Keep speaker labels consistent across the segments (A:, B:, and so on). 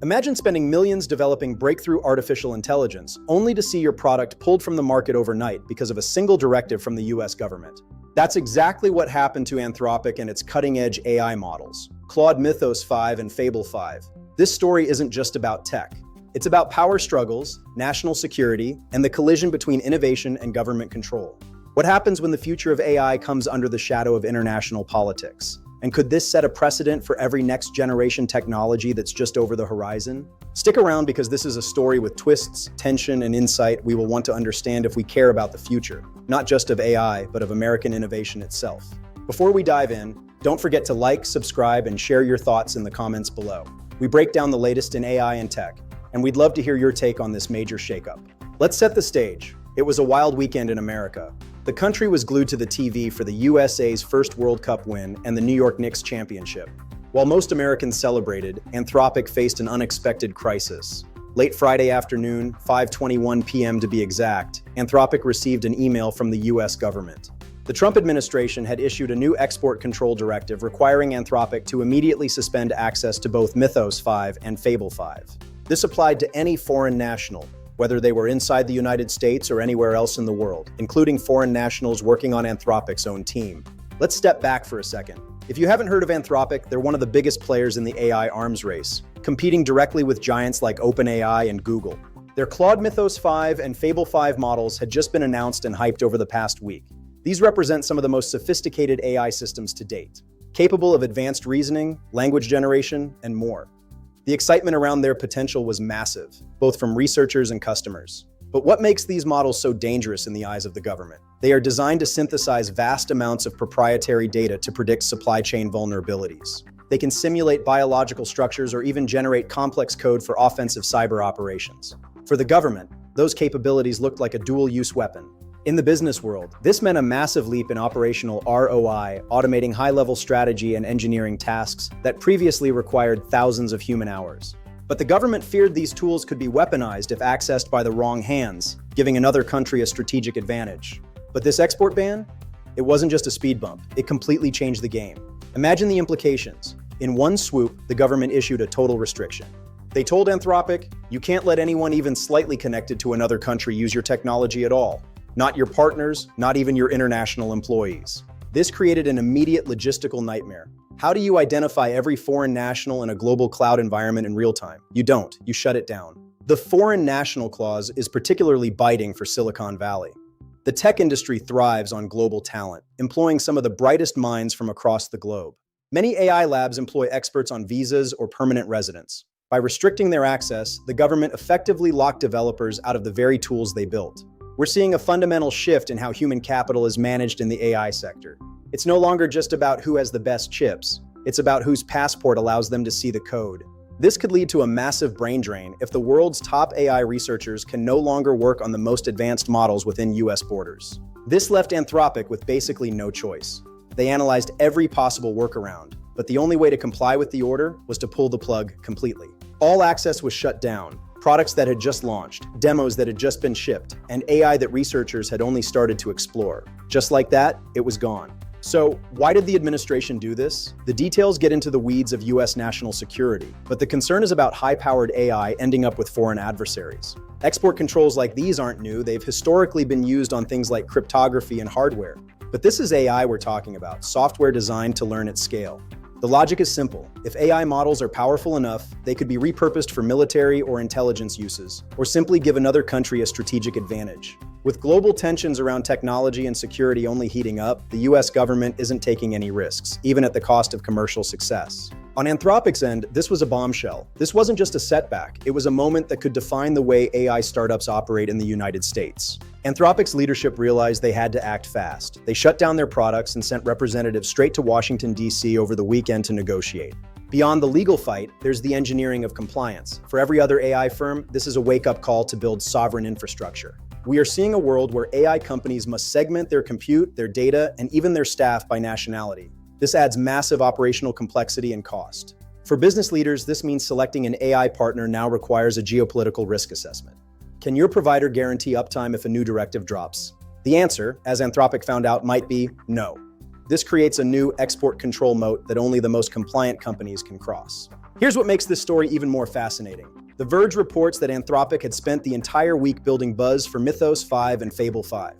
A: Imagine spending millions developing breakthrough artificial intelligence, only to see your product pulled from the market overnight because of a single directive from the US government. That's exactly what happened to Anthropic and its cutting-edge AI models, Claude Mythos 5 and Fable 5. This story isn't just about tech. It's about power struggles, national security, and the collision between innovation and government control. What happens when the future of AI comes under the shadow of international politics? And could this set a precedent for every next generation technology that's just over the horizon? Stick around because this is a story with twists, tension, and insight we will want to understand if we care about the future, not just of AI, but of American innovation itself. Before we dive in, don't forget to like, subscribe, and share your thoughts in the comments below. We break down the latest in AI and tech, and we'd love to hear your take on this major shakeup. Let's set the stage. It was a wild weekend in America. The country was glued to the TV for the USA's first World Cup win and the New York Knicks championship. While most Americans celebrated, Anthropic faced an unexpected crisis. Late Friday afternoon, 5:21 p.m. to be exact, Anthropic received an email from the US government. The Trump administration had issued a new export control directive requiring Anthropic to immediately suspend access to both Mythos 5 and Fable 5. This applied to any foreign national, whether they were inside the United States or anywhere else in the world, including foreign nationals working on Anthropic's own team. Let's step back for a second. If you haven't heard of Anthropic, they're one of the biggest players in the AI arms race, competing directly with giants like OpenAI and Google. Their Claude Mythos 5 and Fable 5 models had just been announced and hyped over the past week. These represent some of the most sophisticated AI systems to date, capable of advanced reasoning, language generation, and more. The excitement around their potential was massive, both from researchers and customers. But what makes these models so dangerous in the eyes of the government? They are designed to synthesize vast amounts of proprietary data to predict supply chain vulnerabilities. They can simulate biological structures or even generate complex code for offensive cyber operations. For the government, those capabilities looked like a dual-use weapon. In the business world, this meant a massive leap in operational ROI, automating high-level strategy and engineering tasks that previously required thousands of human hours. But the government feared these tools could be weaponized if accessed by the wrong hands, giving another country a strategic advantage. But this export ban? It wasn't just a speed bump, it completely changed the game. Imagine the implications. In one swoop, the government issued a total restriction. They told Anthropic, you can't let anyone even slightly connected to another country use your technology at all. Not your partners, not even your international employees. This created an immediate logistical nightmare. How do you identify every foreign national in a global cloud environment in real time? You don't, you shut it down. The foreign national clause is particularly biting for Silicon Valley. The tech industry thrives on global talent, employing some of the brightest minds from across the globe. Many AI labs employ experts on visas or permanent residence. By restricting their access, the government effectively locked developers out of the very tools they built. We're seeing a fundamental shift in how human capital is managed in the AI sector. It's no longer just about who has the best chips. It's about whose passport allows them to see the code. This could lead to a massive brain drain if the world's top AI researchers can no longer work on the most advanced models within US borders. This left Anthropic with basically no choice. They analyzed every possible workaround, but the only way to comply with the order was to pull the plug completely. All access was shut down. Products that had just launched, demos that had just been shipped, and AI that researchers had only started to explore. Just like that, it was gone. So, why did the administration do this? The details get into the weeds of US national security, but the concern is about high-powered AI ending up with foreign adversaries. Export controls like these aren't new, they've historically been used on things like cryptography and hardware. But this is AI we're talking about, software designed to learn at scale. The logic is simple. If AI models are powerful enough, they could be repurposed for military or intelligence uses, or simply give another country a strategic advantage. With global tensions around technology and security only heating up, the US government isn't taking any risks, even at the cost of commercial success. On Anthropic's end, this was a bombshell. This wasn't just a setback, it was a moment that could define the way AI startups operate in the United States. Anthropic's leadership realized they had to act fast. They shut down their products and sent representatives straight to Washington, D.C. over the weekend to negotiate. Beyond the legal fight, there's the engineering of compliance. For every other AI firm, this is a wake-up call to build sovereign infrastructure. We are seeing a world where AI companies must segment their compute, their data, and even their staff by nationality. This adds massive operational complexity and cost. For business leaders, this means selecting an AI partner now requires a geopolitical risk assessment. Can your provider guarantee uptime if a new directive drops? The answer, as Anthropic found out, might be no. This creates a new export control moat that only the most compliant companies can cross. Here's what makes this story even more fascinating. The Verge reports that Anthropic had spent the entire week building buzz for Mythos 5 and Fable 5.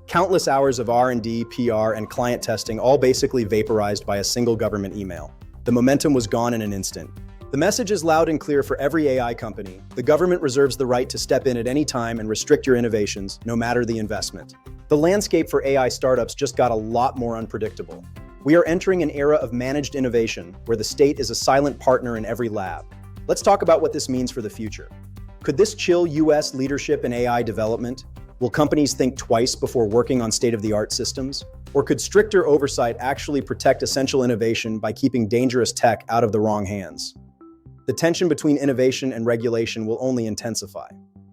A: Countless hours of R&D, PR, and client testing, all basically vaporized by a single government email. The momentum was gone in an instant. The message is loud and clear for every AI company. The government reserves the right to step in at any time and restrict your innovations, no matter the investment. The landscape for AI startups just got a lot more unpredictable. We are entering an era of managed innovation, where the state is a silent partner in every lab. Let's talk about what this means for the future. Could this chill US leadership in AI development? Will companies think twice before working on state-of-the-art systems? Or could stricter oversight actually protect essential innovation by keeping dangerous tech out of the wrong hands? The tension between innovation and regulation will only intensify.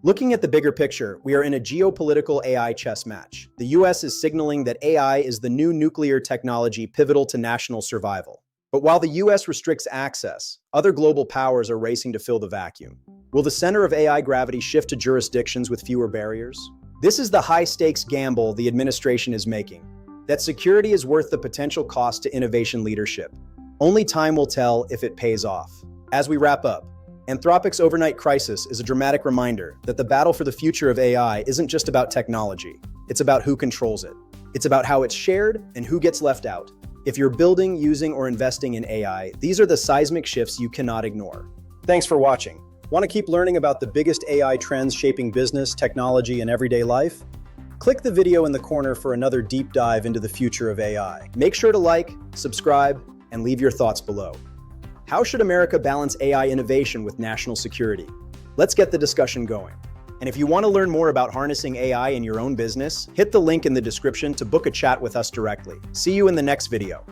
A: Looking at the bigger picture, we are in a geopolitical AI chess match. The US is signaling that AI is the new nuclear technology pivotal to national survival. But while the US restricts access, other global powers are racing to fill the vacuum. Will the center of AI gravity shift to jurisdictions with fewer barriers? This is the high-stakes gamble the administration is making, that security is worth the potential cost to innovation leadership. Only time will tell if it pays off. As we wrap up, Anthropic's overnight crisis is a dramatic reminder that the battle for the future of AI isn't just about technology. It's about who controls it. It's about how it's shared and who gets left out. If you're building, using, or investing in AI, these are the seismic shifts you cannot ignore. Thanks for watching. Want to keep learning about the biggest AI trends shaping business, technology, and everyday life? Click the video in the corner for another deep dive into the future of AI. Make sure to like, subscribe, and leave your thoughts below. How should America balance AI innovation with national security? Let's get the discussion going. And if you want to learn more about harnessing AI in your own business, hit the link in the description to book a chat with us directly. See you in the next video.